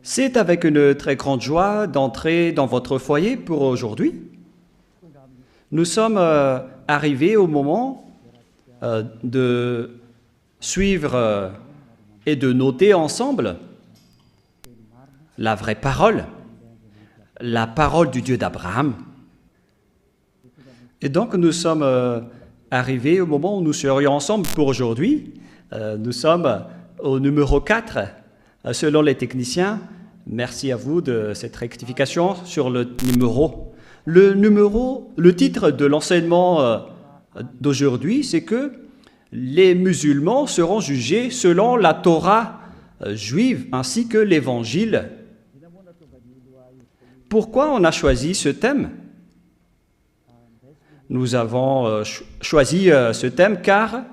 C'est avec une très grande joie d'entrer dans votre foyer pour aujourd'hui. Nous sommes arrivés au moment de suivre et de noter ensemble la vraie parole, la parole du Dieu d'Abraham. Et donc nous sommes arrivés au moment où nous serions ensemble pour aujourd'hui. Nous sommes au numéro 4, selon les techniciens. Merci à vous de cette rectification sur le numéro. Le titre de l'enseignement d'aujourd'hui, c'est que les musulmans seront jugés selon la Torah juive ainsi que l'Évangile. Pourquoi on a choisi ce thème ? Nous avons choisi ce thème car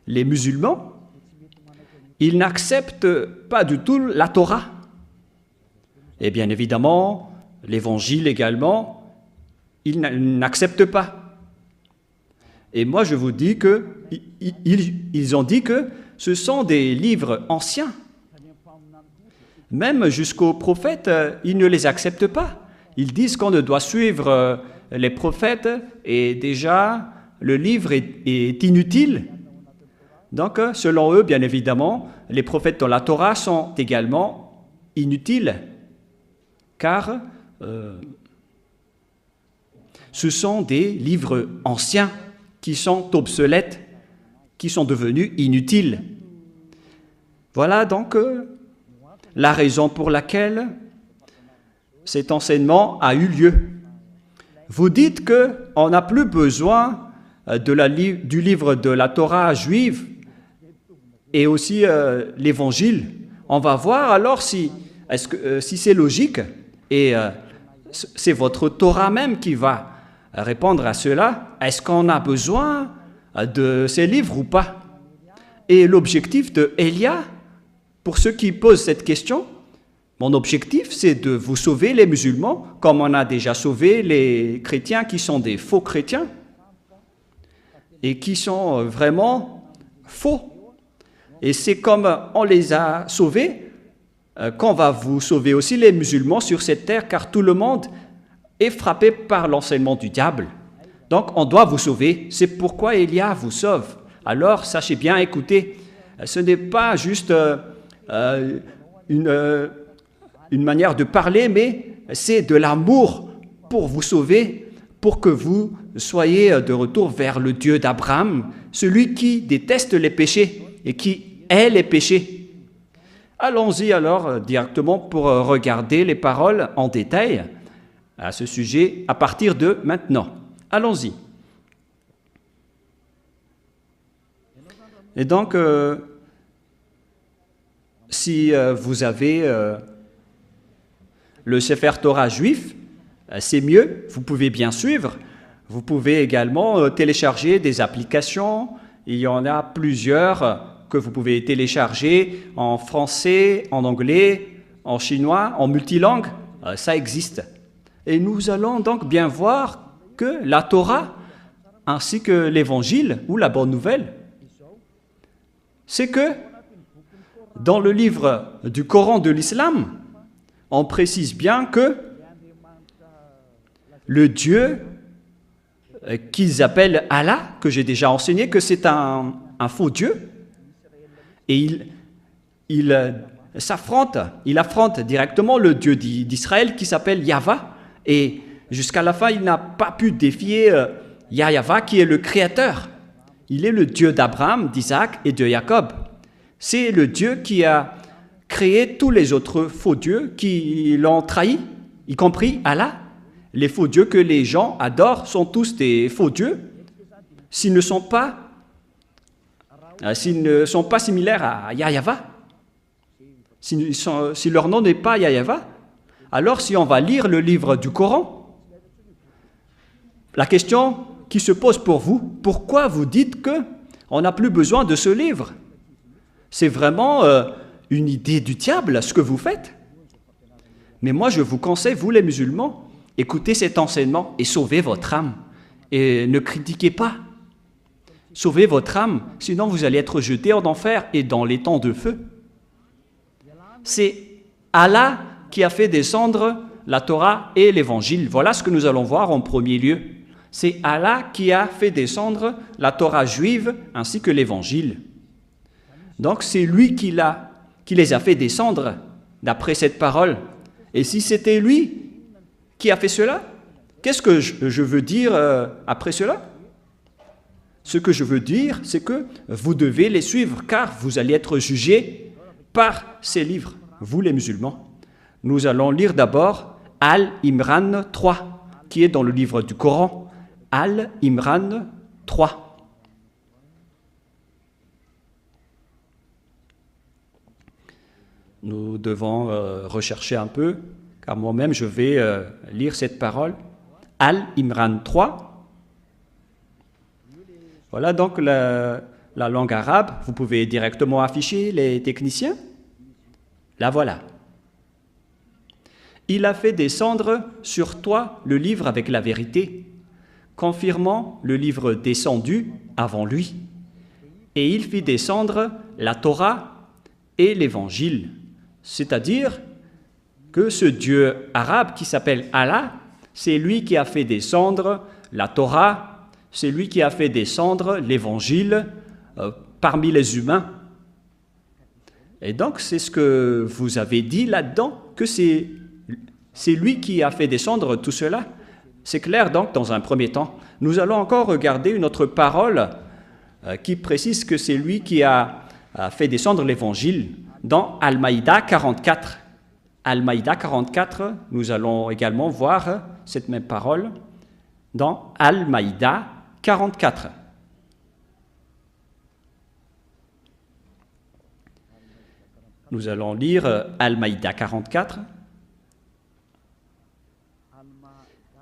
les musulmans, ils n'acceptent pas du tout la Torah. Et bien évidemment, l'Évangile également, ils n'acceptent pas. Et moi, je vous dis qu'ils ont dit que ce sont des livres anciens. Même jusqu'aux prophètes, ils ne les acceptent pas. Ils disent qu'on ne doit suivre les prophètes et déjà, le livre est inutile. Donc, selon eux, bien évidemment, les prophètes dans la Torah sont également inutiles, car ce sont des livres anciens qui sont obsolètes, qui sont devenus inutiles. Voilà donc la raison pour laquelle cet enseignement a eu lieu. Vous dites qu'on n'a plus besoin du livre de la Torah juive et aussi l'Évangile. On va voir alors si c'est logique et c'est votre Torah même qui va répondre à cela. Est-ce qu'on a besoin de ces livres ou pas? Et l'objectif de Elia, pour ceux qui posent cette question, mon objectif, c'est de vous sauver les musulmans, comme on a déjà sauvé les chrétiens qui sont des faux chrétiens et qui sont vraiment faux. Et c'est comme on les a sauvés qu'on va vous sauver aussi les musulmans sur cette terre, car tout le monde est frappé par l'enseignement du diable. Donc on doit vous sauver. C'est pourquoi Elia vous sauve. Alors sachez bien, écoutez, ce n'est pas juste une manière de parler, mais c'est de l'amour pour vous sauver, pour que vous soyez de retour vers le Dieu d'Abraham, celui qui déteste les péchés et qui hait les péchés. Allons-y alors directement pour regarder les paroles en détail à ce sujet à partir de maintenant. Allons-y. Et donc, si vous avez le Sefer Torah juif, c'est mieux, vous pouvez bien suivre. Vous pouvez également télécharger des applications. Il y en a plusieurs que vous pouvez télécharger en français, en anglais, en chinois, en multilangue. Ça existe. Et nous allons donc bien voir que la Torah, ainsi que l'Évangile ou la Bonne Nouvelle, c'est que dans le livre du Coran de l'Islam, on précise bien que le Dieu qu'ils appellent Allah, que j'ai déjà enseigné, que c'est un faux Dieu, et il affronte directement le Dieu d'Israël qui s'appelle Yahva, et jusqu'à la fin, il n'a pas pu défier Yahva qui est le Créateur. Il est le Dieu d'Abraham, d'Isaac et de Jacob. C'est le Dieu qui a créé tous les autres faux dieux qui l'ont trahi, y compris Allah. Les faux dieux que les gens adorent sont tous des faux dieux s'ils ne sont pas similaires à Yahva. Si leur nom n'est pas Yahva, alors si on va lire le livre du Coran, la question qui se pose pour vous, pourquoi vous dites qu'on n'a plus besoin de ce livre? C'est vraiment une idée du diable, ce que vous faites. Mais moi, je vous conseille, vous les musulmans, écoutez cet enseignement et sauvez votre âme. Et ne critiquez pas. Sauvez votre âme, sinon vous allez être jeté en enfer et dans les temps de feu. C'est Allah qui a fait descendre la Torah et l'Évangile. Voilà ce que nous allons voir en premier lieu. C'est Allah qui a fait descendre la Torah juive ainsi que l'Évangile. Donc c'est lui qui les a fait descendre d'après cette parole. Et si c'était lui qui a fait cela, qu'est-ce que je veux dire après cela? Ce que je veux dire, c'est que vous devez les suivre, car vous allez être jugés par ces livres, vous les musulmans. Nous allons lire d'abord Al-Imran 3, qui est dans le livre du Coran. Al-Imran 3. Nous devons rechercher un peu, car moi-même je vais lire cette parole. Al-Imran 3. Voilà donc la langue arabe. Vous pouvez directement afficher les techniciens. La voilà. Il a fait descendre sur toi le livre avec la vérité, confirmant le livre descendu avant lui. Et il fit descendre la Torah et l'Évangile. C'est-à-dire que ce Dieu arabe qui s'appelle Allah, c'est lui qui a fait descendre la Torah, c'est lui qui a fait descendre l'Évangile parmi les humains. Et donc, c'est ce que vous avez dit là-dedans, que c'est lui qui a fait descendre tout cela. C'est clair donc dans un premier temps. Nous allons encore regarder une autre parole qui précise que c'est lui qui a fait descendre l'Évangile dans Al-Maïda 44. Al-Maïda 44, nous allons également voir cette même parole dans Al-Maïda 44. Nous allons lire Al-Maïda 44.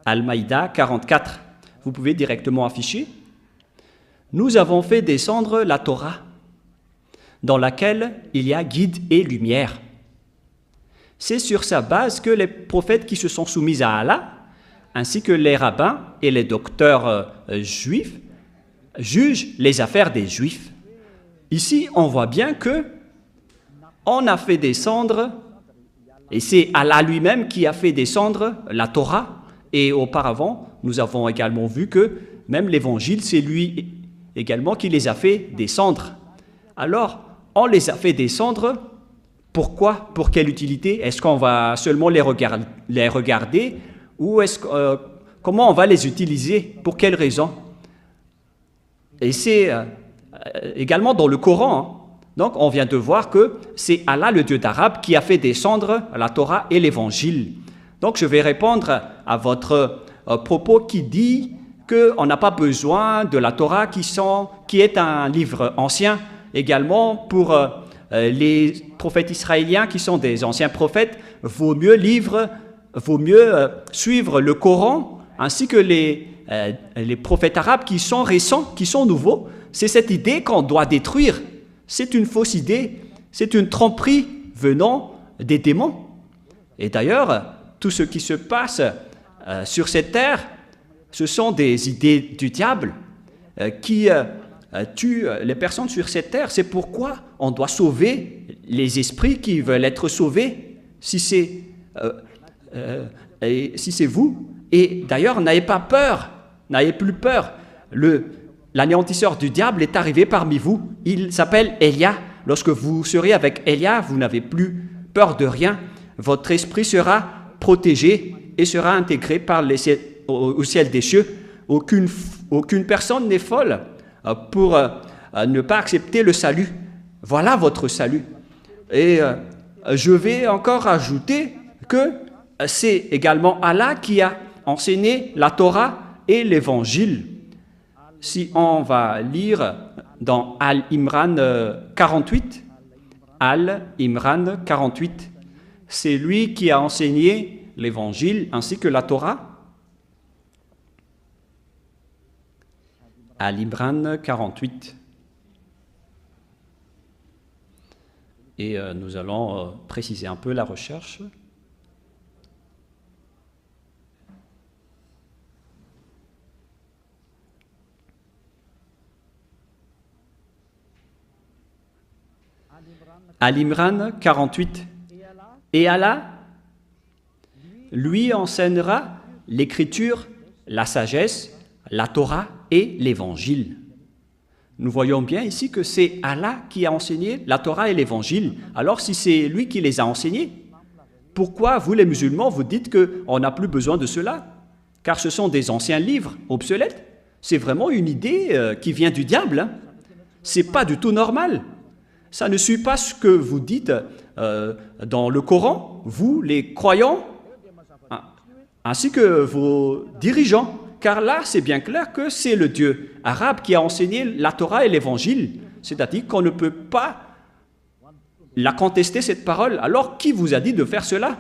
Al-Maïda 44. Vous pouvez directement afficher. Nous avons fait descendre la Torah, dans laquelle il y a guide et lumière. C'est sur sa base que les prophètes qui se sont soumis à Allah, ainsi que les rabbins et les docteurs juifs, jugent les affaires des juifs. Ici, on voit bien que on a fait descendre, et c'est Allah lui-même qui a fait descendre la Torah, et auparavant, nous avons également vu que même l'Évangile, c'est lui également qui les a fait descendre. Alors, on les a fait descendre. Pourquoi? Pour quelle utilité? Est-ce qu'on va seulement les regarder ou comment on va les utiliser? Pour quelle raison? Et c'est également dans le Coran. Hein. Donc, on vient de voir que c'est Allah, le Dieu d'Arabe, qui a fait descendre la Torah et l'Évangile. Donc, je vais répondre à votre propos qui dit qu'on n'a pas besoin de la Torah qui est un livre ancien. Également, pour les prophètes israéliens qui sont des anciens prophètes, vaut mieux suivre le Coran, ainsi que les prophètes arabes qui sont récents, qui sont nouveaux. C'est cette idée qu'on doit détruire. C'est une fausse idée, c'est une tromperie venant des démons. Et d'ailleurs, tout ce qui se passe sur cette terre, ce sont des idées du diable qui tue les personnes sur cette terre. C'est pourquoi on doit sauver les esprits qui veulent être sauvés, si c'est vous. Et d'ailleurs, n'ayez pas peur, n'ayez plus peur. L'anéantisseur du diable est arrivé parmi vous. Il s'appelle Elia. Lorsque vous serez avec Elia, vous n'avez plus peur de rien. Votre esprit sera protégé et sera intégré au ciel des cieux. Aucune personne n'est folle pour ne pas accepter le salut. Voilà votre salut. Et je vais encore ajouter que c'est également Allah qui a enseigné la Torah et l'Évangile. Si on va lire dans Al-Imran 48, Al-Imran 48, c'est lui qui a enseigné l'Évangile ainsi que la Torah. Al-Imran 48. Et nous allons préciser un peu la recherche. Al-Imran 48, Et Allah lui enseignera l'écriture, la sagesse, la Torah et l'évangile. Nous voyons bien ici que c'est Allah qui a enseigné la Torah et l'évangile. Alors si c'est lui qui les a enseignés, pourquoi vous les musulmans vous dites qu'on n'a plus besoin de cela? Car ce sont des anciens livres obsolètes. C'est vraiment une idée qui vient du diable. Hein. Ce n'est pas du tout normal. Ça ne suit pas ce que vous dites dans le Coran, vous les croyants, ainsi que vos dirigeants. Car là, c'est bien clair que c'est le Dieu arabe qui a enseigné la Torah et l'Évangile. C'est-à-dire qu'on ne peut pas la contester, cette parole. Alors, qui vous a dit de faire cela?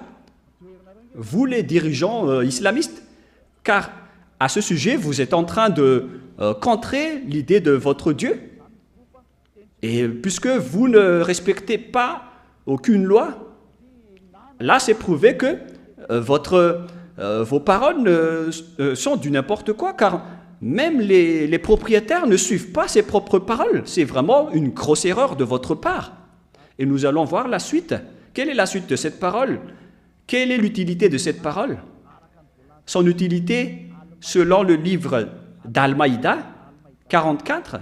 Vous, les dirigeants islamistes. Car à ce sujet, vous êtes en train de contrer l'idée de votre Dieu. Et puisque vous ne respectez pas aucune loi, là, c'est prouvé que vos paroles sont du n'importe quoi, car même les propriétaires ne suivent pas ses propres paroles. C'est vraiment une grosse erreur de votre part. Et nous allons voir la suite. Quelle est la suite de cette parole? Quelle est l'utilité de cette parole? Son utilité, selon le livre d'Al-Maïda 44,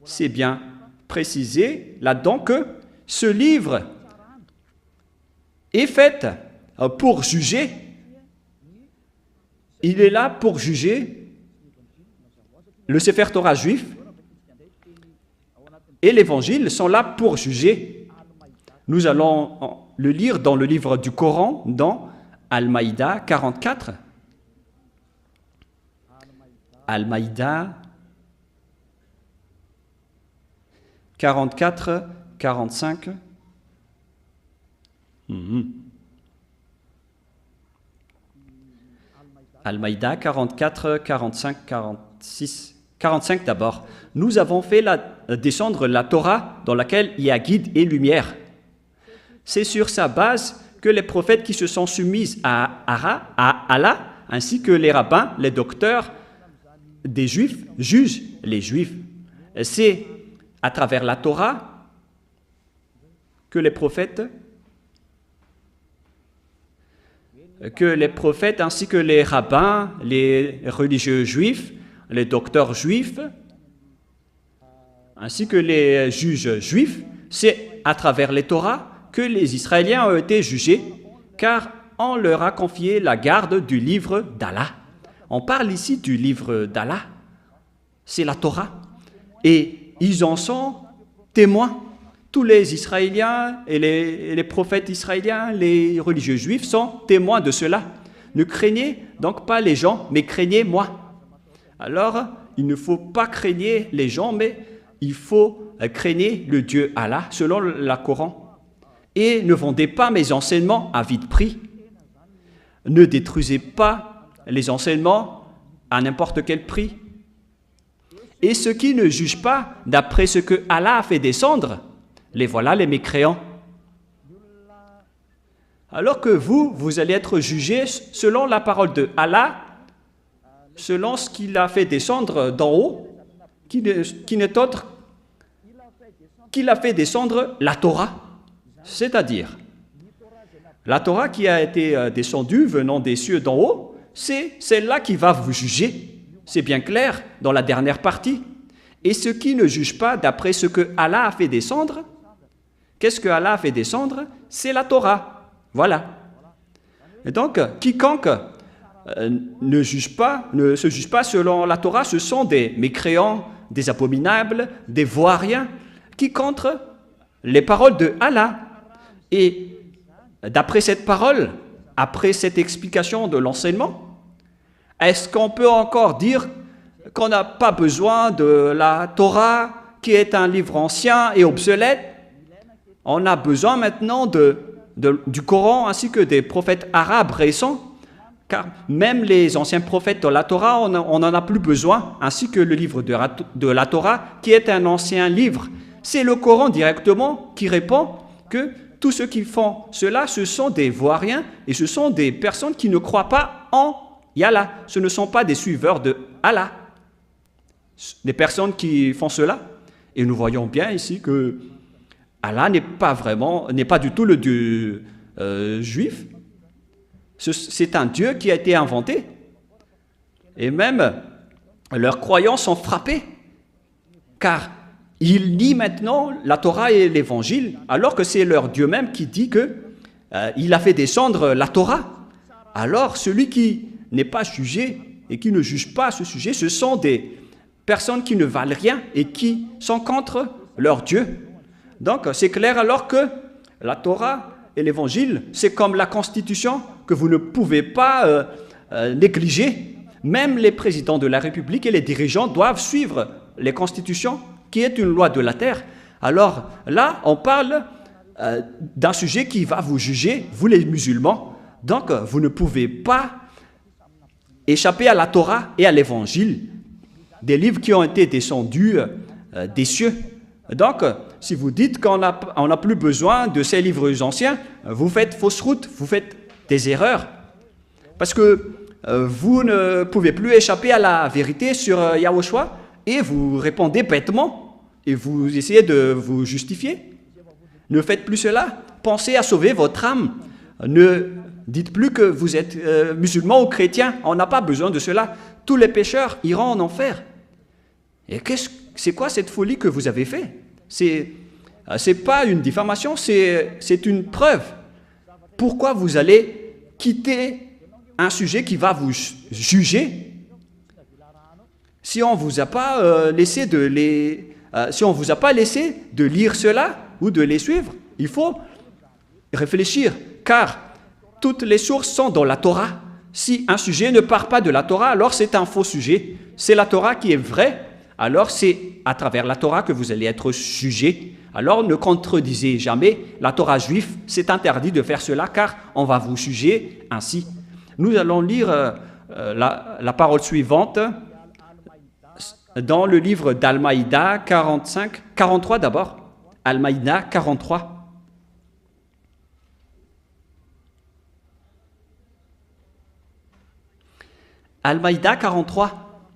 c'est bien précisé là-dedans que ce livre est fait pour juger. Il est là pour juger le Sefer Torah juif et l'Évangile sont là pour juger. Nous allons le lire dans le livre du Coran, dans Al-Maïda 44. Al-Maïda 44, 45. Al-Maïda 44, 45, 46. 45 d'abord. Nous avons fait descendre la Torah dans laquelle il y a guide et lumière. C'est sur sa base que les prophètes qui se sont soumis à Allah, ainsi que les rabbins, les docteurs des Juifs, jugent les Juifs. C'est à travers la Torah que les prophètes ainsi que les rabbins, les religieux juifs, les docteurs juifs, ainsi que les juges juifs, c'est à travers les Torahs que les Israéliens ont été jugés, car on leur a confié la garde du livre d'Allah. On parle ici du livre d'Allah, c'est la Torah. Et ils en sont témoins. Tous les Israéliens et les prophètes israéliens, les religieux juifs sont témoins de cela. Ne craignez donc pas les gens, mais craignez moi. Alors, il ne faut pas craigner les gens, mais il faut craigner le Dieu Allah, selon le Coran. Et ne vendez pas mes enseignements à vide prix. Ne détruisez pas les enseignements à n'importe quel prix. Et ceux qui ne jugent pas d'après ce que Allah a fait descendre, les voilà les mécréants. Alors que vous allez être jugés selon la parole de Allah, selon ce qu'il a fait descendre d'en haut, qui n'est autre qu'il a fait descendre la Torah. C'est-à-dire, la Torah qui a été descendue venant des cieux d'en haut, c'est celle-là qui va vous juger. C'est bien clair dans la dernière partie. Et ceux qui ne jugent pas d'après ce que Allah a fait descendre, qu'est-ce que Allah a fait descendre? C'est la Torah. Voilà. Et donc, quiconque ne se juge pas selon la Torah, ce sont des mécréants, des abominables, des voiriens, qui contre les paroles de Allah. Et d'après cette parole, après cette explication de l'enseignement, est-ce qu'on peut encore dire qu'on n'a pas besoin de la Torah, qui est un livre ancien et obsolète? On a besoin maintenant du Coran ainsi que des prophètes arabes récents, car même les anciens prophètes de la Torah, on n'en a plus besoin, ainsi que le livre de la Torah, qui est un ancien livre. C'est le Coran directement qui répond que tous ceux qui font cela, ce sont des voiriens et ce sont des personnes qui ne croient pas en Allah. Ce ne sont pas des suiveurs de Allah. Des personnes qui font cela. Et nous voyons bien ici que Allah n'est pas du tout le Dieu juif. C'est un Dieu qui a été inventé. Et même leurs croyants sont frappés, car ils nient maintenant la Torah et l'Évangile, alors que c'est leur Dieu même qui dit qu'il a fait descendre la Torah. Alors celui qui n'est pas jugé et qui ne juge pas ce sujet, ce sont des personnes qui ne valent rien et qui sont contre leur Dieu. Donc c'est clair alors que la Torah et l'Évangile, c'est comme la Constitution que vous ne pouvez pas négliger. Même les présidents de la République et les dirigeants doivent suivre les constitutions, qui est une loi de la terre. Alors là, on parle d'un sujet qui va vous juger, vous les musulmans. Donc, vous ne pouvez pas échapper à la Torah et à l'Évangile, des livres qui ont été descendus des cieux. Donc, si vous dites qu'on n'a plus besoin de ces livres anciens, vous faites fausse route, vous faites des erreurs. Parce que vous ne pouvez plus échapper à la vérité sur Yahushua et vous répondez bêtement et vous essayez de vous justifier. Ne faites plus cela. Pensez à sauver votre âme. Ne dites plus que vous êtes musulman ou chrétien. On n'a pas besoin de cela. Tous les pécheurs iront en enfer. Et c'est quoi cette folie que vous avez fait? C'est pas une diffamation, c'est une preuve. Pourquoi vous allez quitter un sujet qui va vous juger si on vous a pas laissé si on vous a pas laissé de lire cela ou de les suivre? Il faut réfléchir, car toutes les sources sont dans la Torah. Si un sujet ne part pas de la Torah, alors c'est un faux sujet. C'est la Torah qui est vraie, alors c'est à travers la Torah que vous allez être jugé. Alors ne contredisez jamais la Torah juive. C'est interdit de faire cela, car on va vous juger ainsi. Nous allons lire la parole suivante dans le livre d'Al-Maïda 43 d'abord. Al-Maïda 43. Al-Maïda 43.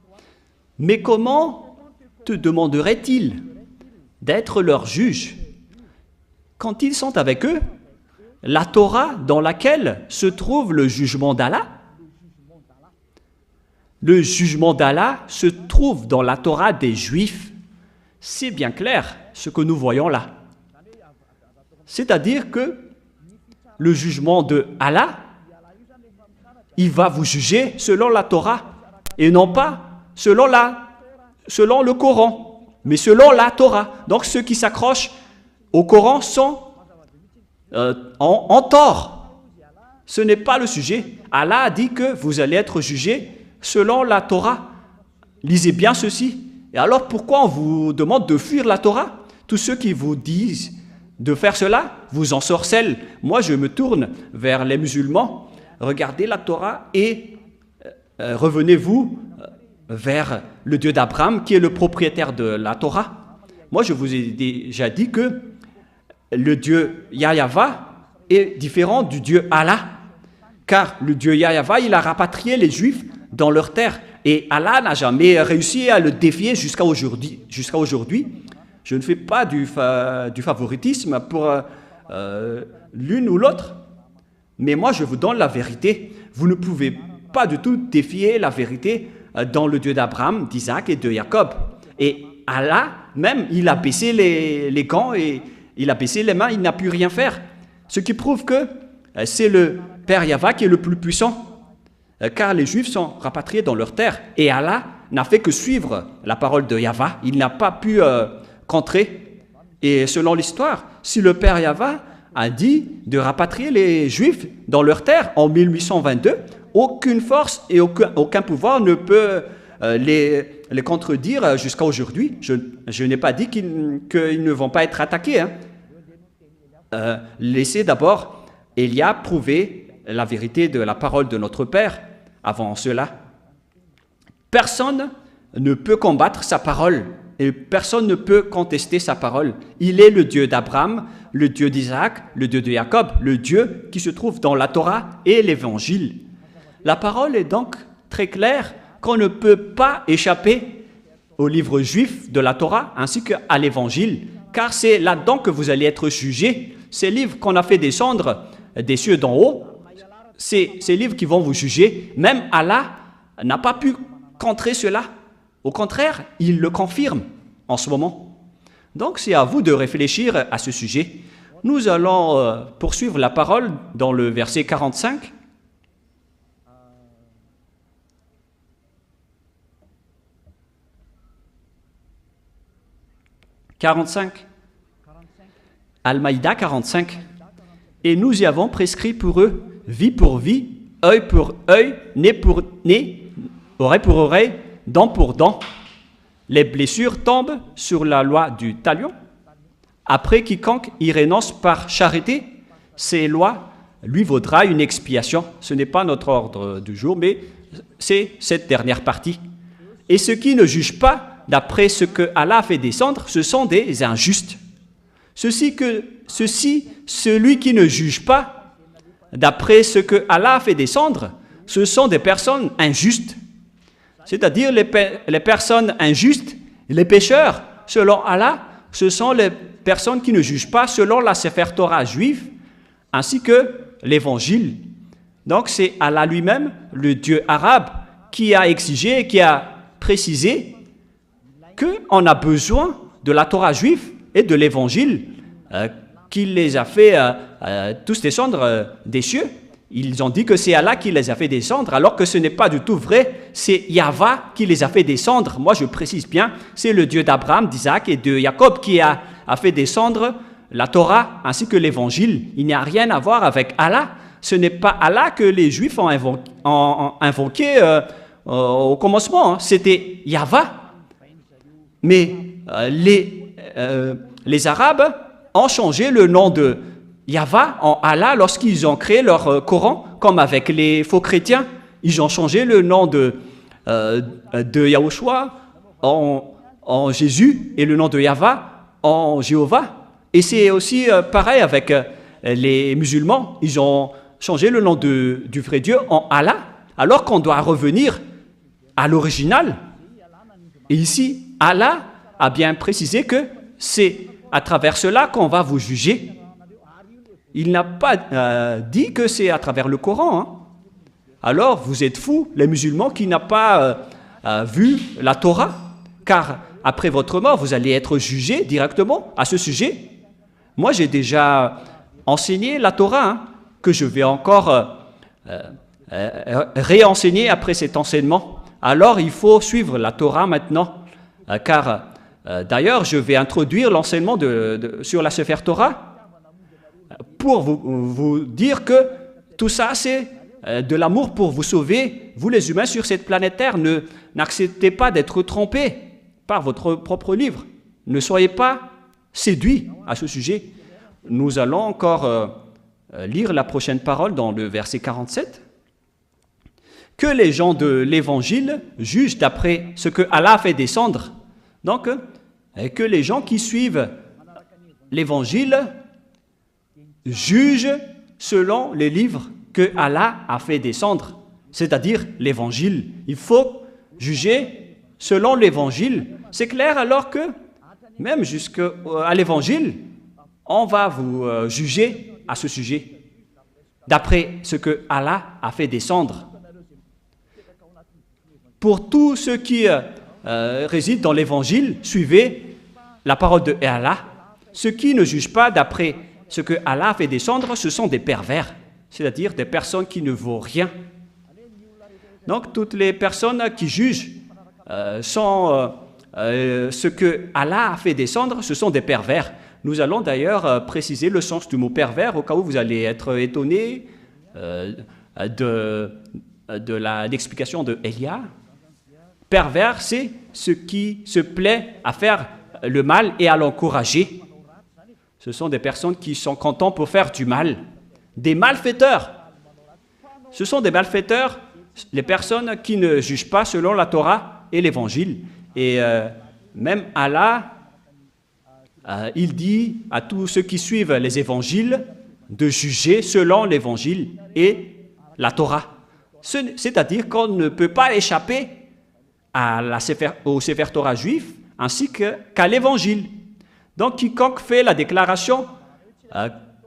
Mais comment te demanderait-il d'être leur juge quand ils sont avec eux? La Torah dans laquelle se trouve le jugement d'Allah. Le jugement d'Allah se trouve dans la Torah des Juifs. C'est bien clair ce que nous voyons là. C'est-à-dire que le jugement de Allah, il va vous juger selon la Torah et non pas selon le Coran, mais selon la Torah. Donc ceux qui s'accrochent au Coran sont en tort. Ce n'est pas le sujet. Allah a dit que vous allez être jugés selon la Torah. Lisez bien ceci. Et alors pourquoi on vous demande de fuir la Torah? Tous ceux qui vous disent de faire cela vous ensorcellent. Moi je me tourne vers les musulmans. Regardez la Torah et revenez-vous vers le Dieu d'Abraham qui est le propriétaire de la Torah. Moi je vous ai déjà dit que le Dieu Yahva est différent du Dieu Allah, car le Dieu Yahva, il a rapatrié les Juifs dans leur terre, et Allah n'a jamais réussi à le défier jusqu'à aujourd'hui. Je ne fais pas du favoritisme pour l'une ou l'autre, mais moi je vous donne la vérité. Vous ne pouvez pas du tout défier la vérité dans le Dieu d'Abraham, d'Isaac et de Jacob. Et Allah, même, il a baissé les gants et il a baissé les mains, il n'a pu rien faire. Ce qui prouve que c'est le Père Yahva qui est le plus puissant, car les Juifs sont rapatriés dans leur terre. Et Allah n'a fait que suivre la parole de Yahva. Il n'a pas pu contrer. Et selon l'histoire, si le Père Yahva a dit de rapatrier les Juifs dans leur terre en 1822, aucune force et aucun pouvoir ne peut les contredire jusqu'à aujourd'hui. Je n'ai pas dit qu'ils ne vont pas être attaqués. Laissez d'abord Élia prouver la vérité de la parole de notre Père avant cela. Personne ne peut combattre sa parole et personne ne peut contester sa parole. Il est le Dieu d'Abraham, le Dieu d'Isaac, le Dieu de Jacob, le Dieu qui se trouve dans la Torah et l'Évangile. La parole est donc très claire qu'on ne peut pas échapper au livre juif de la Torah ainsi qu'à l'Évangile, car c'est là-dedans que vous allez être jugés. Ces livres qu'on a fait descendre des cieux d'en haut, c'est ces livres qui vont vous juger. Même Allah n'a pas pu contrer cela. Au contraire, il le confirme en ce moment. Donc c'est à vous de réfléchir à ce sujet. Nous allons poursuivre la parole dans le verset 45. Al-Maïda 45. Et nous y avons prescrit pour eux vie pour vie, œil pour œil, nez pour nez, oreille pour oreille, dent pour dent. Les blessures tombent sur la loi du talion. Après, quiconque y renonce par charité, ces lois lui vaudra une expiation. Ce n'est pas notre ordre du jour, mais c'est cette dernière partie. Et ceux qui ne jugent pas d'après ce que Allah a fait descendre, ce sont des injustes. Celui qui ne juge pas d'après ce que Allah a fait descendre, ce sont des personnes injustes. C'est-à-dire les personnes injustes, les pécheurs, selon Allah, ce sont les personnes qui ne jugent pas selon la Sefer Torah juive, ainsi que l'Évangile. Donc c'est Allah lui-même, le Dieu arabe, qui a exigé, qui a précisé qu'on a besoin de la Torah juive et de l'Évangile qui les a fait tous descendre des cieux. Ils ont dit que c'est Allah qui les a fait descendre, alors que ce n'est pas du tout vrai. C'est Yahva qui les a fait descendre. Moi, je précise bien, c'est le Dieu d'Abraham, d'Isaac et de Jacob qui a fait descendre la Torah ainsi que l'Évangile. Il n'y a rien à voir avec Allah. Ce n'est pas Allah que les Juifs ont invoqué au commencement. C'était Yahva. Mais les Arabes ont changé le nom de Yahva en Allah lorsqu'ils ont créé leur Coran, comme avec les faux chrétiens. Ils ont changé le nom de Yahushua en Jésus et le nom de Yahva en Jéhovah. Et c'est aussi pareil avec les musulmans. Ils ont changé le nom du vrai Dieu en Allah, alors qu'on doit revenir à l'original. Et ici, Allah a bien précisé que c'est à travers cela qu'on va vous juger. Il n'a pas dit que c'est à travers le Coran. Hein. Alors, vous êtes fous, les musulmans, qui n'ont pas vu la Torah, car après votre mort, vous allez être jugés directement à ce sujet. Moi, j'ai déjà enseigné la Torah, hein, que je vais encore réenseigner après cet enseignement. Alors, il faut suivre la Torah maintenant, car d'ailleurs, je vais introduire l'enseignement sur la Sefer Torah pour vous dire que tout ça, c'est de l'amour pour vous sauver, vous les humains sur cette planète Terre. N'acceptez pas d'être trompés par votre propre livre. Ne soyez pas séduits à ce sujet. Nous allons encore lire la prochaine parole dans le verset 47. Que les gens de l'Évangile jugent d'après ce que Allah a fait descendre. Donc, que les gens qui suivent l'Évangile jugent selon les livres que Allah a fait descendre, c'est-à-dire l'Évangile. Il faut juger selon l'Évangile. C'est clair alors que, même jusqu'à l'Évangile, on va vous juger à ce sujet, d'après ce que Allah a fait descendre. Pour tous ceux qui résident dans l'Évangile, suivez la parole de Allah. Ceux qui ne jugent pas d'après ce que Allah a fait descendre, ce sont des pervers, c'est-à-dire des personnes qui ne vaut rien. Donc, toutes les personnes qui jugent ce que Allah a fait descendre, ce sont des pervers. Nous allons d'ailleurs préciser le sens du mot pervers, au cas où vous allez être étonné de l'explication de Elia. Pervers, c'est ce qui se plaît à faire le mal et à l'encourager. Ce sont des personnes qui sont contentes pour faire du mal. Des malfaiteurs. Ce sont des malfaiteurs, les personnes qui ne jugent pas selon la Torah et l'Évangile. Et même Allah, il dit à tous ceux qui suivent les Évangiles de juger selon l'Évangile et la Torah. C'est-à-dire qu'on ne peut pas échapper au Sefer Torah juif ainsi qu'à l'Évangile. Donc, quiconque fait la déclaration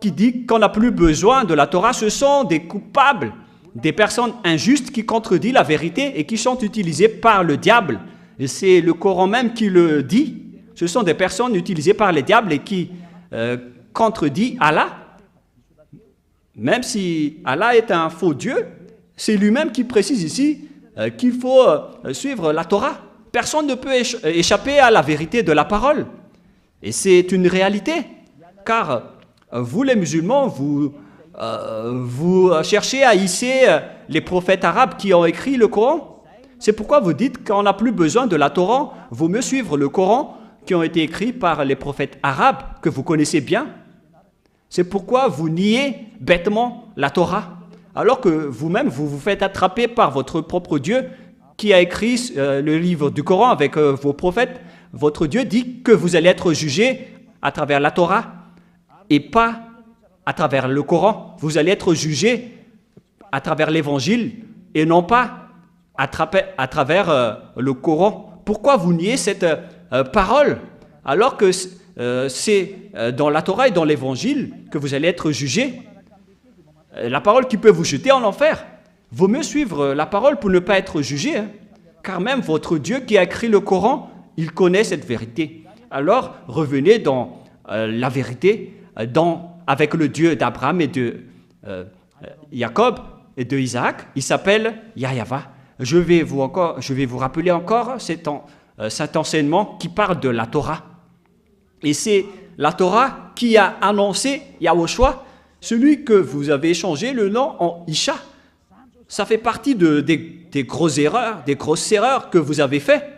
qui dit qu'on n'a plus besoin de la Torah, ce sont des coupables, des personnes injustes qui contredisent la vérité et qui sont utilisées par le diable. Et c'est le Coran même qui le dit. Ce sont des personnes utilisées par le diable et qui contredisent Allah. Même si Allah est un faux Dieu, c'est lui-même qui précise ici qu'il faut suivre la Torah. Personne ne peut échapper à la vérité de la parole. Et c'est une réalité. Car vous, les musulmans, vous cherchez à hisser les prophètes arabes qui ont écrit le Coran. C'est pourquoi vous dites qu'on n'a plus besoin de la Torah. Vaut mieux suivre le Coran qui ont été écrits par les prophètes arabes que vous connaissez bien. C'est pourquoi vous niez bêtement la Torah, alors que vous-même, vous vous faites attraper par votre propre Dieu qui a écrit le livre du Coran avec vos prophètes. Votre Dieu dit que vous allez être jugés à travers la Torah et pas à travers le Coran. Vous allez être jugés à travers l'Évangile et non pas à travers le Coran. Pourquoi vous niez cette parole alors que c'est dans la Torah et dans l'Évangile que vous allez être jugés? La parole qui peut vous jeter en enfer. Vaut mieux suivre la parole pour ne pas être jugé, hein, car même votre Dieu qui a écrit le Coran, il connaît cette vérité. Alors revenez dans la vérité, avec le Dieu d'Abraham et de Jacob et de Isaac. Il s'appelle Yahweh. Je vais vous rappeler encore cet enseignement qui parle de la Torah. Et c'est la Torah qui a annoncé Yahushua, celui que vous avez changé le nom en Isha. Ça fait partie des grosses erreurs que vous avez fait.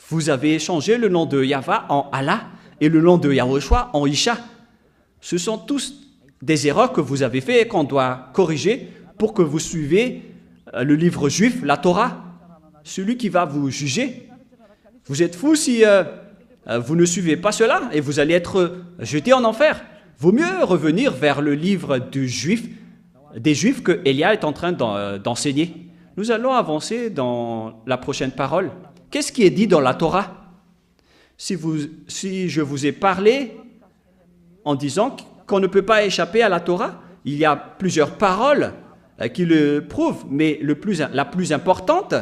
Vous avez changé le nom de Yahweh en Allah et le nom de Yahushua en Isha. Ce sont tous des erreurs que vous avez fait et qu'on doit corriger pour que vous suivez le livre juif, la Torah, celui qui va vous juger. Vous êtes fous si vous ne suivez pas cela et vous allez être jetés en enfer. Vaut mieux revenir vers le livre des Juifs que Elia est en train d'enseigner. Nous allons avancer dans la prochaine parole. Qu'est-ce qui est dit dans la Torah? Si je vous ai parlé en disant qu'on ne peut pas échapper à la Torah, il y a plusieurs paroles qui le prouvent, mais la plus importante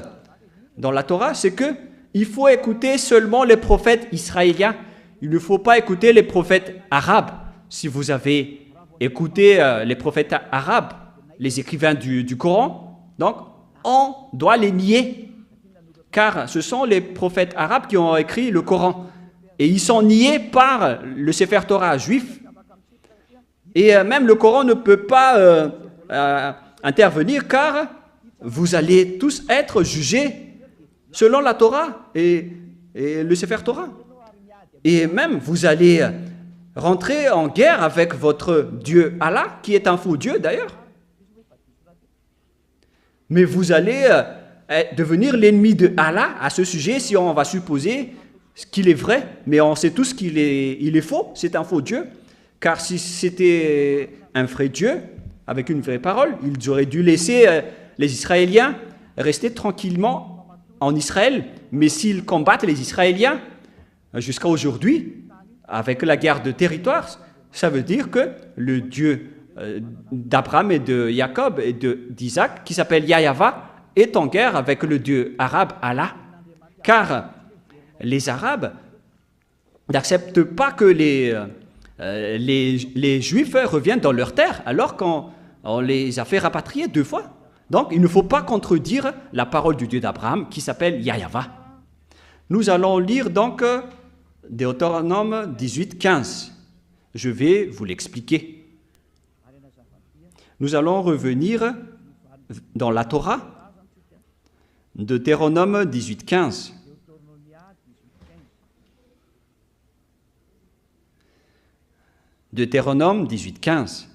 dans la Torah, c'est qu'il faut écouter seulement les prophètes israéliens. Il ne faut pas écouter les prophètes arabes. Si vous avez écouté les prophètes arabes, les écrivains du Coran, donc on doit les nier, car ce sont les prophètes arabes qui ont écrit le Coran. Et ils sont niés par le Sefer Torah juif. Et même le Coran ne peut pas intervenir, car vous allez tous être jugés selon la Torah et le Sefer Torah. Et même vous allez rentrer en guerre avec votre Dieu Allah, qui est un faux Dieu d'ailleurs. Mais vous allez devenir l'ennemi de Allah à ce sujet si on va supposer qu'il est vrai, mais on sait tous qu'il est faux, c'est un faux Dieu. Car si c'était un vrai Dieu, avec une vraie parole, ils auraient dû laisser les Israéliens rester tranquillement en Israël. Mais s'ils combattent les Israéliens jusqu'à aujourd'hui, avec la guerre de territoire, ça veut dire que le Dieu d'Abraham et de Jacob et d'Isaac, qui s'appelle Yahweh, est en guerre avec le Dieu arabe Allah. Car les Arabes n'acceptent pas que les Juifs reviennent dans leur terre, alors qu'on les a fait rapatrier 2 fois. Donc, il ne faut pas contredire la parole du Dieu d'Abraham, qui s'appelle Yahweh. Nous allons lire donc Deutéronome 18, 15. Je vais vous l'expliquer. Nous allons revenir dans la Torah, Deutéronome 18, 15. Deutéronome 18, 15.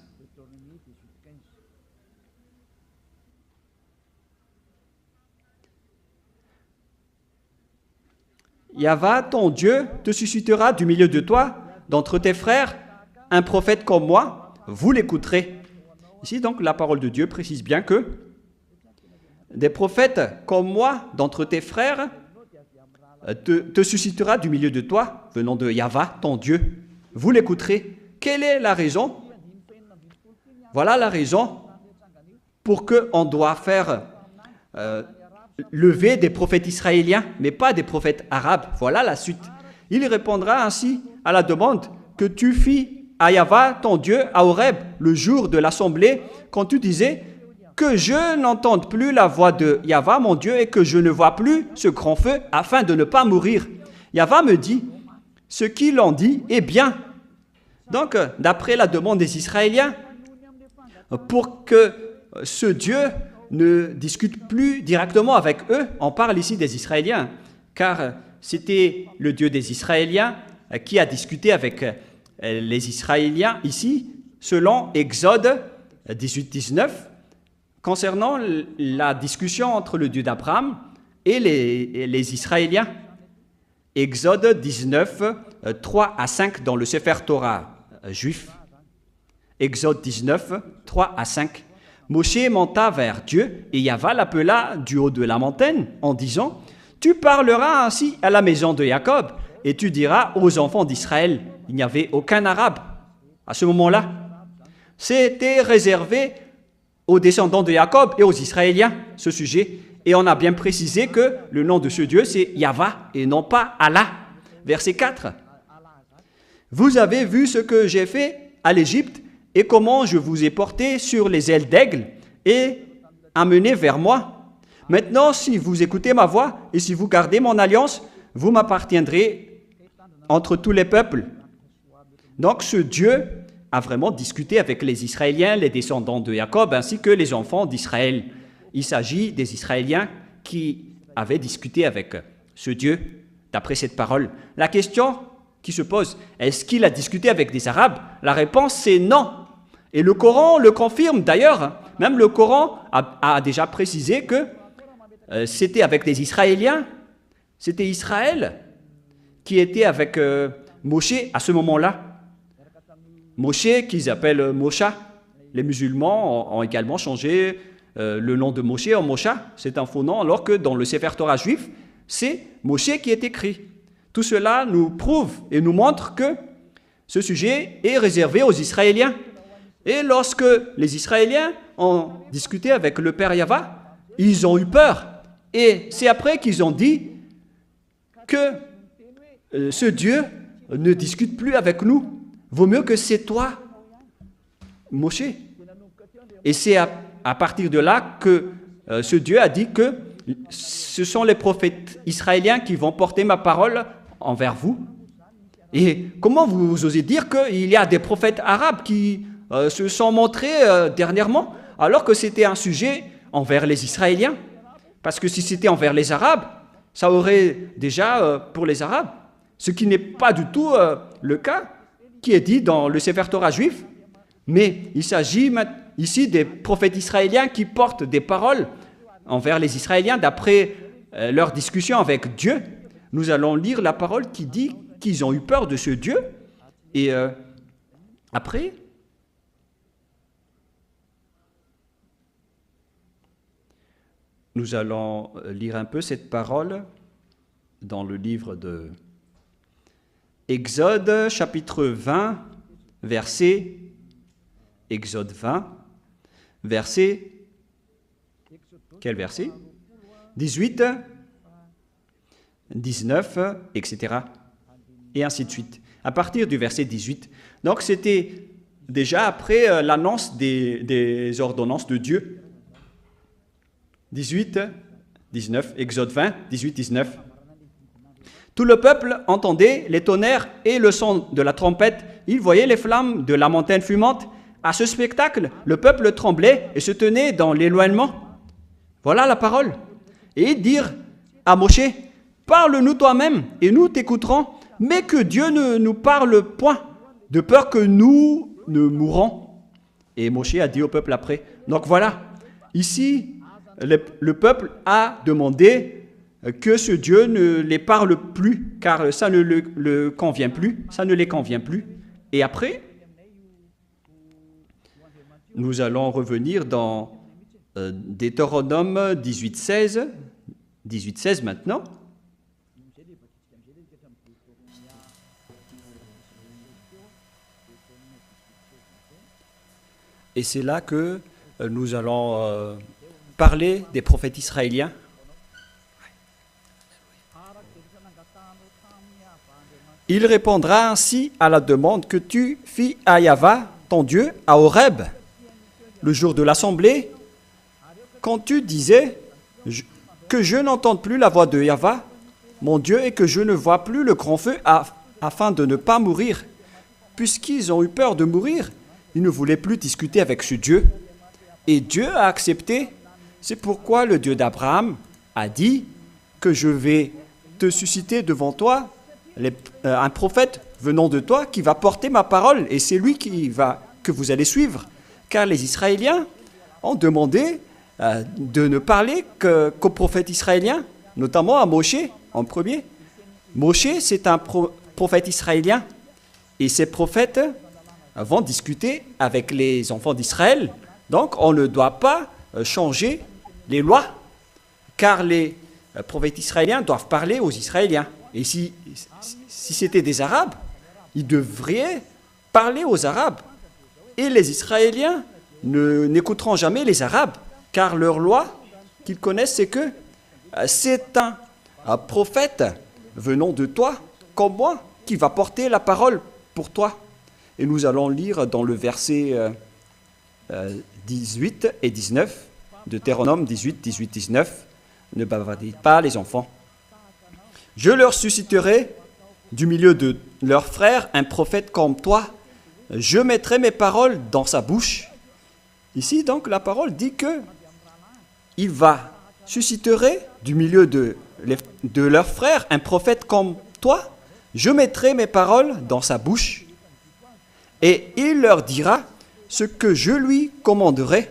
Yahweh, ton Dieu, te suscitera du milieu de toi, d'entre tes frères, un prophète comme moi, vous l'écouterez. Ici, donc, la parole de Dieu précise bien que des prophètes comme moi, d'entre tes frères, te suscitera du milieu de toi, venant de Yahweh, ton Dieu. Vous l'écouterez. Quelle est la raison? Voilà la raison pour qu'on doit faire lever des prophètes israéliens, mais pas des prophètes arabes. Voilà la suite. Il répondra ainsi à la demande que tu fis à Yahva, ton Dieu, à Horeb, le jour de l'assemblée, quand tu disais que je n'entende plus la voix de Yahva, mon Dieu, et que je ne vois plus ce grand feu, afin de ne pas mourir. Yahva me dit, ce qu'il en dit est bien. Donc, d'après la demande des Israéliens, pour que ce Dieu ne discute plus directement avec eux, on parle ici des Israéliens, car c'était le Dieu des Israéliens qui a discuté avec les Israéliens ici, selon Exode 18-19, concernant la discussion entre le Dieu d'Abraham et les Israéliens. Exode 19, 3 à 5 dans le Sefer Torah juif. Exode 19, 3 à 5. Moshe monta vers Dieu et Yahva l'appela du haut de la montagne en disant « Tu parleras ainsi à la maison de Jacob et tu diras aux enfants d'Israël. » Il n'y avait aucun arabe à ce moment-là. C'était réservé aux descendants de Jacob et aux Israéliens, ce sujet. Et on a bien précisé que le nom de ce Dieu, c'est Yahva et non pas Allah. Verset 4. « Vous avez vu ce que j'ai fait à l'Égypte et comment je vous ai porté sur les ailes d'aigle et amené vers moi. Maintenant, si vous écoutez ma voix et si vous gardez mon alliance, vous m'appartiendrez entre tous les peuples. » Donc ce Dieu a vraiment discuté avec les Israéliens, les descendants de Jacob, ainsi que les enfants d'Israël. Il s'agit des Israéliens qui avaient discuté avec ce Dieu, d'après cette parole. La question qui se pose, est-ce qu'il a discuté avec des Arabes? La réponse, c'est non. Et le Coran le confirme d'ailleurs. Même le Coran a déjà précisé que c'était avec des Israéliens. C'était Israël qui était avec Moshe à ce moment-là. Moshe, qu'ils appellent Mosha. Les musulmans ont également changé le nom de Moshe en Mosha. C'est un faux nom, alors que dans le Sefer Torah juif, c'est Moshe qui est écrit. Tout cela nous prouve et nous montre que ce sujet est réservé aux Israéliens. Et lorsque les Israéliens ont discuté avec le Père Yahva, ils ont eu peur. Et c'est après qu'ils ont dit que ce Dieu ne discute plus avec nous. Vaut mieux que c'est toi, Moshe. Et c'est à partir de là que ce Dieu a dit que ce sont les prophètes israéliens qui vont porter ma parole envers vous. Et comment vous osez dire qu'il y a des prophètes arabes qui se sont montrés dernièrement, alors que c'était un sujet envers les Israéliens? Parce que si c'était envers les Arabes, ça aurait déjà pour les Arabes, ce qui n'est pas du tout le cas qui est dit dans le Sefer Torah juif. Mais il s'agit ici des prophètes israéliens qui portent des paroles envers les Israéliens d'après leur discussion avec Dieu. Nous allons lire la parole qui dit qu'ils ont eu peur de ce Dieu. Et après, nous allons lire un peu cette parole dans le livre de Exode, chapitre 20, verset, Exode 20, verset, quel verset? 18, 19, etc. Et ainsi de suite. À partir du verset 18. Donc c'était déjà après l'annonce des ordonnances de Dieu. 18, 19, Exode 20, 18, 19. Tout le peuple entendait les tonnerres et le son de la trompette. Il voyait les flammes de la montagne fumante. À ce spectacle, le peuple tremblait et se tenait dans l'éloignement. Voilà la parole. Et ils dirent à Moshe, « Parle-nous toi-même et nous t'écouterons, mais que Dieu ne nous parle point, de peur que nous ne mourons. » Et Moshe a dit au peuple après. Donc voilà, ici, le peuple a demandé que ce Dieu ne les parle plus, car ça ne le convient plus, ça ne les convient plus. Et après, nous allons revenir dans Deutéronome 18:16, 18:16 maintenant. Et c'est là que nous allons parler des prophètes israéliens. Il répondra ainsi à la demande que tu fis à Yahva, ton Dieu, à Horeb, le jour de l'assemblée, quand tu disais que je n'entende plus la voix de Yahva, mon Dieu, et que je ne vois plus le grand feu afin de ne pas mourir. Puisqu'ils ont eu peur de mourir, ils ne voulaient plus discuter avec ce Dieu. Et Dieu a accepté. C'est pourquoi le Dieu d'Abraham a dit que je vais te susciter devant toi un prophète venant de toi qui va porter ma parole. Et c'est lui que vous allez suivre. Car les Israéliens ont demandé de ne parler qu'aux prophètes israéliens, notamment à Moshe en premier. Moshe, c'est un prophète israélien. Et ces prophètes vont discuter avec les enfants d'Israël. Donc, on ne doit pas changer les lois, car les prophètes israéliens doivent parler aux Israéliens. Et si c'était des Arabes, ils devraient parler aux Arabes. Et les Israéliens n'écouteront jamais les Arabes, car leur loi qu'ils connaissent, c'est que c'est un prophète venant de toi, comme moi, qui va porter la parole pour toi. Et nous allons lire dans le verset 18 et 19, Deutéronome 18, 18, 19, ne bavardez pas les enfants. Je leur susciterai du milieu de leurs frères un prophète comme toi. Je mettrai mes paroles dans sa bouche. Ici, donc, la parole dit que il va susciterait du milieu de leurs frères un prophète comme toi. Je mettrai mes paroles dans sa bouche et il leur dira ce que je lui commanderai.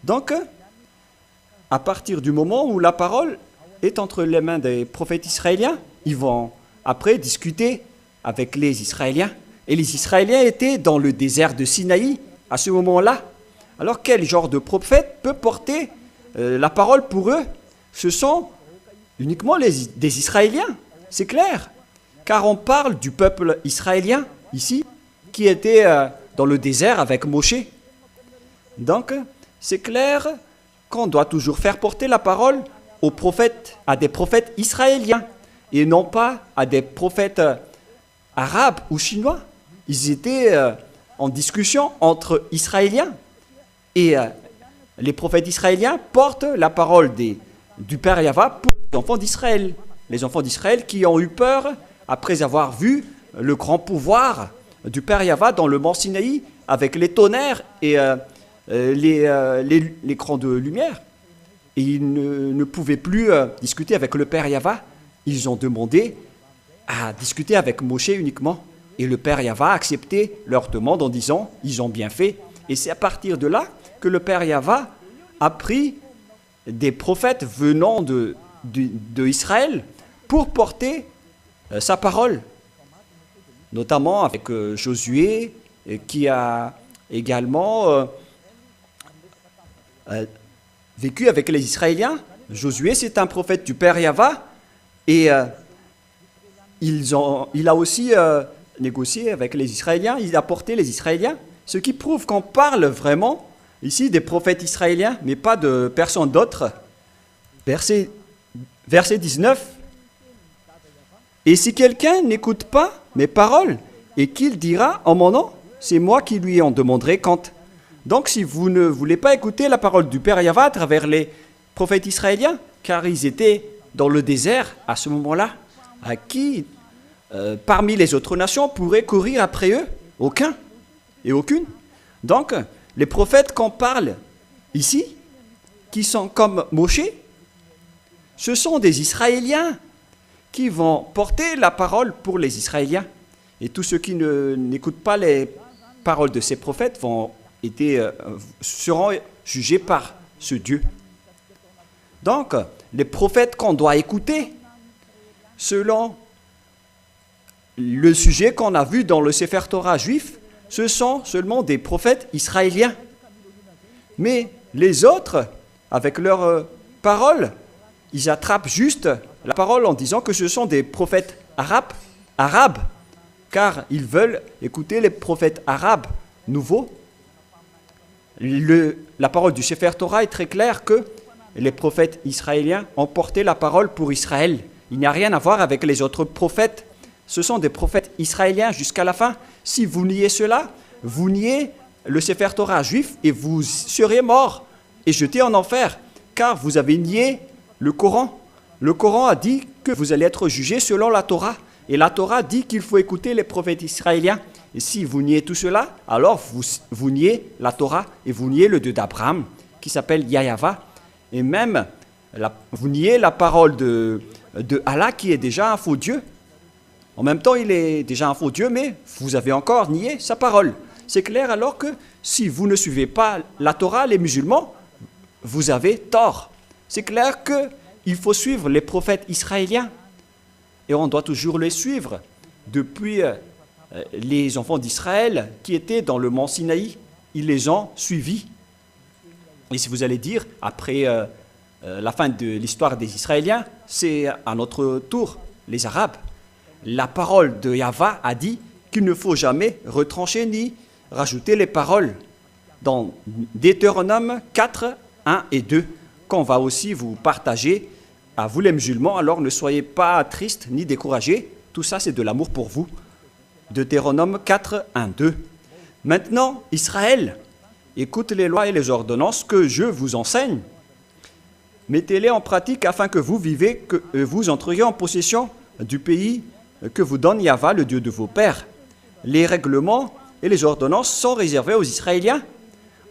Donc, à partir du moment où la parole est entre les mains des prophètes israéliens, ils vont après discuter avec les Israéliens. Et les Israéliens étaient dans le désert de Sinaï à ce moment-là. Alors quel genre de prophète peut porter la parole pour eux? Ce sont uniquement des Israéliens, c'est clair. Car on parle du peuple israélien ici, qui était dans le désert avec Moshe. Donc, c'est clair qu'on doit toujours faire porter la parole aux prophètes, à des prophètes israéliens, et non pas à des prophètes arabes ou chinois. Ils étaient en discussion entre Israéliens. Et les prophètes israéliens portent la parole du Père Yahva pour les enfants d'Israël. Les enfants d'Israël qui ont eu peur après avoir vu le grand pouvoir du Père Yahva dans le mont Sinaï avec les tonnerres et les crans de lumière. Et ils ne pouvaient plus discuter avec le Père Yahva. Ils ont demandé à discuter avec Moshe uniquement. Et le Père Yahva a accepté leur demande en disant « ils ont bien fait ». Et c'est à partir de là que le Père Yahva a pris des prophètes venant de Israël pour porter sa parole. Notamment avec Josué, qui a également vécu avec les Israéliens. Josué, c'est un prophète du Père Yahva. Et il a aussi négocié avec les Israéliens. Il a porté les Israéliens. Ce qui prouve qu'on parle vraiment ici des prophètes israéliens, mais pas de personne d'autre. Verset 19. Et si quelqu'un n'écoute pas mes paroles et qu'il dira en mon nom, c'est moi qui lui en demanderai compte. Donc si vous ne voulez pas écouter la parole du Père Yahva à travers les prophètes israéliens, car ils étaient dans le désert à ce moment-là, à qui parmi les autres nations pourrait courir après eux? Aucun et aucune. Donc les prophètes qu'on parle ici, qui sont comme Moshe, ce sont des Israéliens qui vont porter la parole pour les Israéliens. Et tous ceux qui n'écoutent pas les paroles de ces prophètes seront jugés par ce Dieu. Donc, les prophètes qu'on doit écouter, selon le sujet qu'on a vu dans le Sefer Torah juif, ce sont seulement des prophètes israéliens. Mais les autres, avec leurs paroles, ils attrapent juste la parole en disant que ce sont des prophètes arabes, car ils veulent écouter les prophètes arabes nouveaux. La parole du Sefer Torah est très claire que les prophètes israéliens ont porté la parole pour Israël. Il n'y a rien à voir avec les autres prophètes. Ce sont des prophètes israéliens jusqu'à la fin. Si vous niez cela, vous niez le Sefer Torah juif et vous serez morts et jetés en enfer, car vous avez nié le Coran. Le Coran a dit que vous allez être jugés selon la Torah. Et la Torah dit qu'il faut écouter les prophètes israéliens. Et si vous niez tout cela, alors vous niez la Torah et vous niez le Dieu d'Abraham, qui s'appelle Yahava. Et même, vous niez la parole de Allah, qui est déjà un faux Dieu. En même temps, il est déjà un faux Dieu, mais vous avez encore nié sa parole. C'est clair alors que si vous ne suivez pas la Torah, les musulmans, vous avez tort. C'est clair qu'il faut suivre les prophètes israéliens. Et on doit toujours les suivre. Depuis les enfants d'Israël qui étaient dans le mont Sinaï, ils les ont suivis. Et si vous allez dire, après la fin de l'histoire des Israéliens, c'est à notre tour, les Arabes. La parole de Yahva a dit qu'il ne faut jamais retrancher ni rajouter les paroles dans Deutéronome 4, 1 et 2, qu'on va aussi vous partager à vous les musulmans. Alors ne soyez pas tristes ni découragés, tout ça c'est de l'amour pour vous. Deutéronome 4, 1, 2. Maintenant, Israël, écoute les lois et les ordonnances que je vous enseigne. Mettez-les en pratique afin que vous vivez, que vous entriez en possession du pays que vous donne Yahva, le Dieu de vos pères. Les règlements et les ordonnances sont réservés aux Israéliens.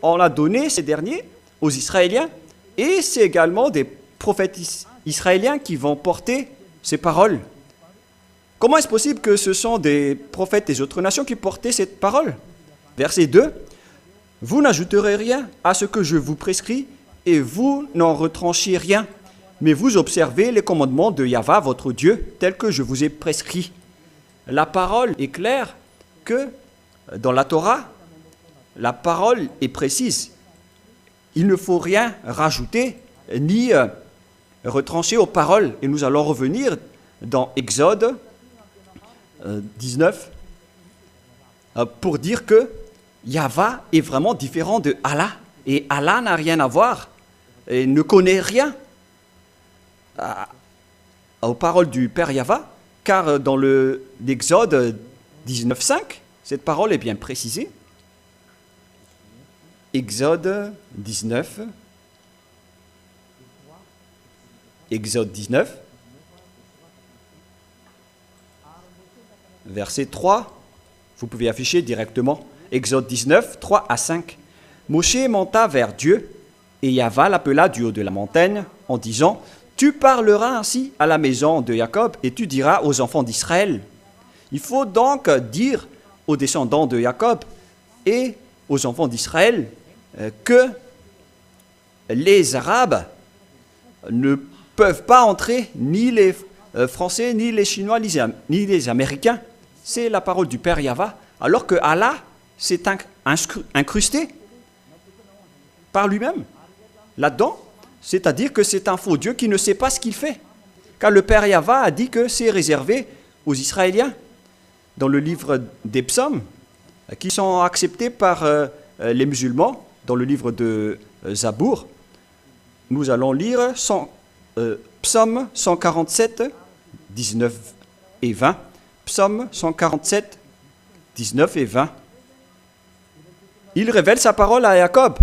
On a donné ces derniers aux Israéliens et c'est également des prophètes israéliens qui vont porter ces paroles. Comment est-ce possible que ce sont des prophètes des autres nations qui portaient cette parole? Verset 2. Vous n'ajouterez rien à ce que je vous prescris et vous n'en retranchez rien, mais vous observez les commandements de Yahva, votre Dieu, tels que je vous ai prescrits. La parole est claire que dans la Torah, la parole est précise. Il ne faut rien rajouter ni retrancher aux paroles. Et nous allons revenir dans Exode 19 pour dire que Yahva est vraiment différent de Allah. Et Allah n'a rien à voir et ne connaît rien aux paroles du Père Yahva, car dans l'Exode 19.5, cette parole est bien précisée. Exode 19, verset 3, vous pouvez afficher directement, Exode 19, 3 à 5. Moshe monta vers Dieu, et Yahva l'appela du haut de la montagne, en disant, « Tu parleras ainsi à la maison de Jacob, et tu diras aux enfants d'Israël. » Il faut donc dire aux descendants de Jacob et aux enfants d'Israël que les Arabes ne peuvent pas entrer, ni les Français, ni les Chinois, ni les Américains. C'est la parole du Père Yahva, alors que Allah s'est incrusté par lui-même là-dedans, c'est-à-dire que c'est un faux Dieu qui ne sait pas ce qu'il fait. Car le Père Yahva a dit que c'est réservé aux Israéliens. Dans le livre des psaumes, qui sont acceptés par les musulmans, dans le livre de Zabour, nous allons lire psaume 147, 19 et 20. Psaume 147, 19 et 20. Il révèle sa parole à Jacob,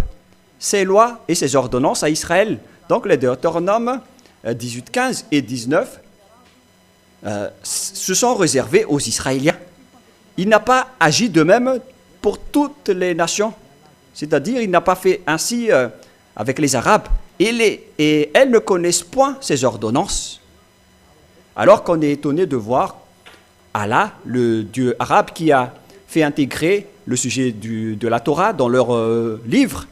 ses lois et ses ordonnances à Israël. Donc les Deutéronomes 18, 15 et 19 se sont réservés aux Israéliens. Il n'a pas agi de même pour toutes les nations. C'est-à-dire, il n'a pas fait ainsi avec les Arabes. Et elles ne connaissent point ces ordonnances. Alors qu'on est étonné de voir Allah, le Dieu arabe, qui a fait intégrer le sujet de la Torah dans leur livre.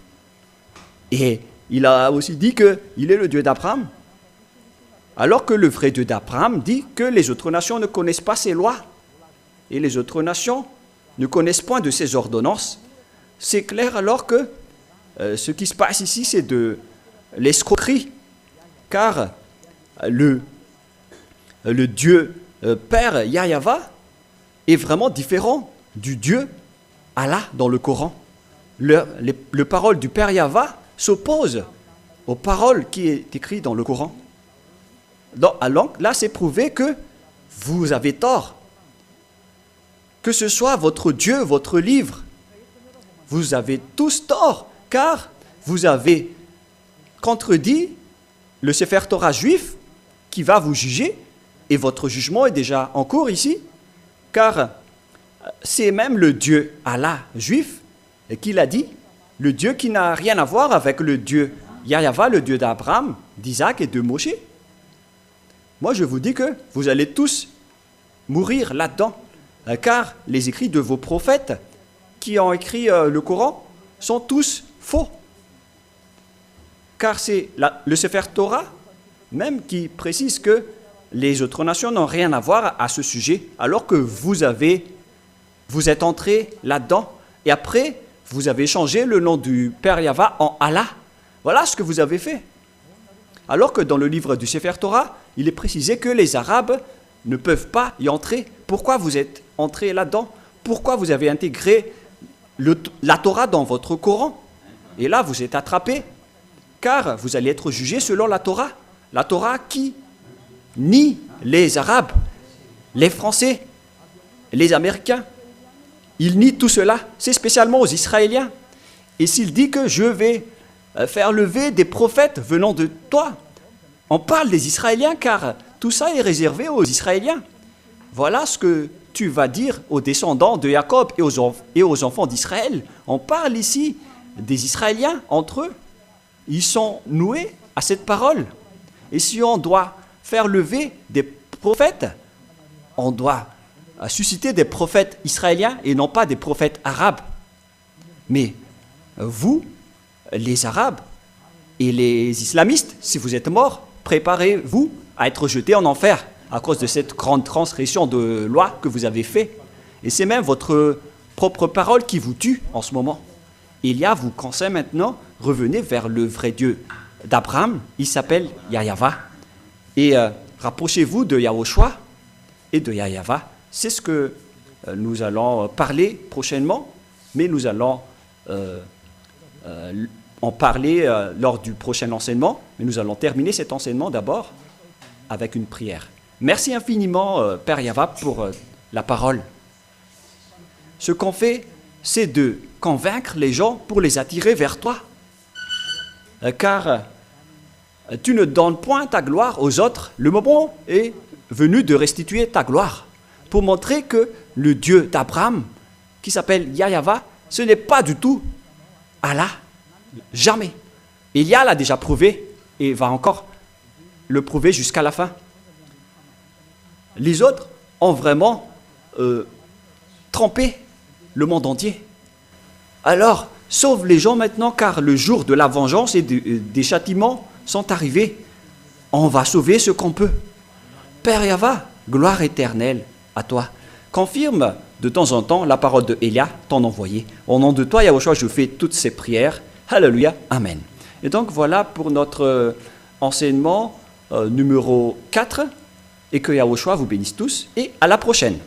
Et il a aussi dit qu'il est le Dieu d'Abraham. Alors que le vrai Dieu d'Abraham dit que les autres nations ne connaissent pas ses lois. Et les autres nations ne connaissent point de ses ordonnances. C'est clair alors que ce qui se passe ici, c'est de l'escroquerie. Car le Dieu Père Yahva est vraiment différent du Dieu Allah dans le Coran. le parole du Père Yahva s'oppose aux paroles qui est écrites dans le Coran. Alors là, c'est prouvé que vous avez tort. Que ce soit votre Dieu, votre livre, vous avez tous tort, car vous avez contredit le Sefer Torah juif qui va vous juger, et votre jugement est déjà en cours ici, car c'est même le Dieu Allah juif qui l'a dit, le Dieu qui n'a rien à voir avec le Dieu Yahva, le Dieu d'Abraham, d'Isaac et de Moshe. Moi, je vous dis que vous allez tous mourir là-dedans, car les écrits de vos prophètes qui ont écrit le Coran sont tous faux. Car c'est le Sefer Torah même qui précise que les autres nations n'ont rien à voir à ce sujet, alors que vous êtes entrés là-dedans, et après, vous avez changé le nom du Père Yahva en Allah. Voilà ce que vous avez fait. Alors que dans le livre du Sefer Torah, il est précisé que les Arabes ne peuvent pas y entrer. Pourquoi vous êtes entrés là-dedans? Pourquoi vous avez intégré la Torah dans votre Coran? Et là, vous êtes attrapés, car vous allez être jugés selon la Torah. La Torah qui nie les Arabes, les Français, les Américains. Il nie tout cela. C'est spécialement aux Israéliens. Et s'il dit que je vais faire lever des prophètes venant de toi, on parle des Israéliens, car tout ça est réservé aux Israéliens. Voilà ce que tu vas dire aux descendants de Jacob et aux enfants d'Israël. On parle ici des Israéliens entre eux. Ils sont noués à cette parole. Et si on doit faire lever des prophètes, on doit susciter des prophètes israéliens et non pas des prophètes arabes. Mais vous, les Arabes et les islamistes, si vous êtes morts, préparez-vous à être jetés en enfer à cause de cette grande transgression de loi que vous avez fait. Et c'est même votre propre parole qui vous tue en ce moment. Élia vous conseille maintenant, revenez vers le vrai Dieu d'Abraham, il s'appelle Yahva. Et rapprochez-vous de Yahushua et de Yahva. C'est ce que nous allons parler prochainement, mais nous allons en parler lors du prochain enseignement. Mais nous allons terminer cet enseignement d'abord avec une prière. Merci infiniment, Père Yahva, pour la parole. Ce qu'on fait, c'est de convaincre les gens pour les attirer vers toi. Car tu ne donnes point ta gloire aux autres. Le moment est venu de restituer ta gloire pour montrer que le Dieu d'Abraham, qui s'appelle Yahva, ce n'est pas du tout Allah. Jamais. Élia l'a déjà prouvé et va encore le prouver jusqu'à la fin. Les autres ont vraiment trompé le monde entier. Alors, sauve les gens maintenant, car le jour de la vengeance et des châtiments sont arrivés. On va sauver ce qu'on peut. Père Yahva, gloire éternelle à toi. Confirme de temps en temps la parole de Élia, ton envoyé. Au nom de toi, Yahushua, je fais toutes ces prières. Alléluia, Amen. Et donc voilà pour notre enseignement numéro 4. Et que Yahushua vous bénisse tous. Et à la prochaine.